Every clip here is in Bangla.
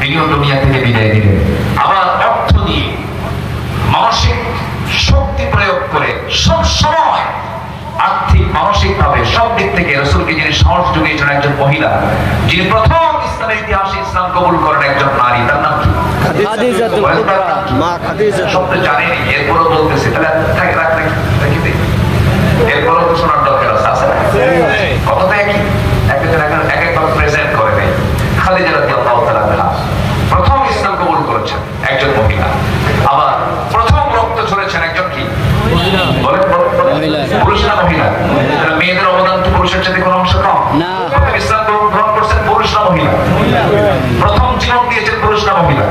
তিনিও দুনিয়া থেকে বিদায় দিলেন। আবার অর্থ দিয়ে মানসিক শক্তি প্রয়োগ করে সব সময় আর্থিক মানসিক ভাবে সব দিক থেকে রাসূলকে যিনি সাহস জুগিয়েছেন, একজন মহিলা যিনি প্রথম ইসলামের ইতিহাসে ইসলাম কবুল করেন, একজন নারী, তার নাম কি? খাদিজাতুল কুবরা, মা খাদিজা। শব্দ জানেনি, এরপরও বলতেছে, তাহলে রাখি দেই, এরপরও তো শোনার দরকার আছে না? কথাটা একই, একজন এক একবার প্রেজেন্ট করে নেই। খাদিজা রাদিয়াল্লাহু তাআলা আনহা প্রথম ইসলাম কবুল করেছেন, একজন মহিলা। আবার প্রথম রক্ত ঝরেছেন একজন কি? বলেন পুরুষ না মহিলা? মেয়েদের অবদান কি পুরুষের চাইতে কোনো অংশ কম? প্রথম ইসলাম গ্রহণ করছেন পুরুষ না মহিলা? প্রথম জীবন দিয়েছেন পুরুষ না মহিলা?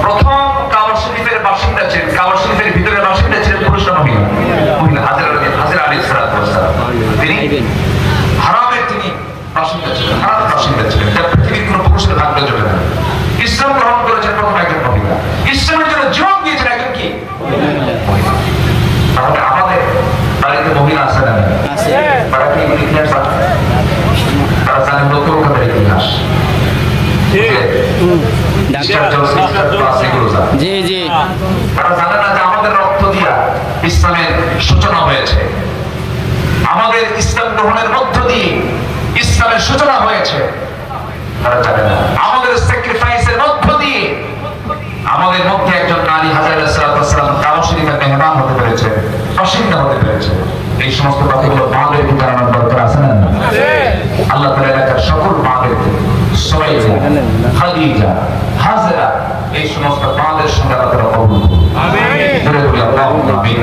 প্রথম কাবা শরীফের বাসিন্দা ছিলেন, কাবা শরীফের ভিতরে বাসিন্দা ছিলেন পুরুষ না মহিলা? মহিলা। হাজরা আলাইহিস সালাম তিনি হারামের তিনি বাসিন্দা ছিলেন, হারাম বাসিন্দা ছিলেন, তার পৃথিবীর কোনো পুরুষের ভাগ্য জোটে না। ইসলাম গ্রহণ করেছেন প্রথম একজন মহিলা, ইসলামের জন্য জীবন দিয়েছেন একজন কি? মহিলা। তাহলে আমাদের বাড়িতে মহিলা আছে না? তারা কি ইতিহাস আছে? তারা জানেন লোককথার ইতিহাস। তারা জানে না যে আমাদের রক্ত দিয়া ইসলামের সূচনা হয়েছে, আমাদের ইসলাম গ্রহণের মধ্য দিয়ে ইসলামের সূচনা হয়েছে। তারা জানে না আমাদের স্যাক্রিফাইসের মধ্য দিয়ে আমাদের মধ্যে একজন নারী হাজরা আলাইহিস সালাম কাবা শরীফের মেহমান হতে পেরেছে, বাসিন্দা হতে পেরেছে। এই সমস্ত কথাগুলো মাদেরকে জানানোর দরকার আছে না? আল্লাহ তাআলা এলাকার সকল মাদেরকে, সুমাইয়া, খাদিজা, হাজরা, এই সমস্ত মাদের সঙ্গে আল্লাহ তাআলা কবুল করুন। আমিন। আল্লাহুম্মা আমিন।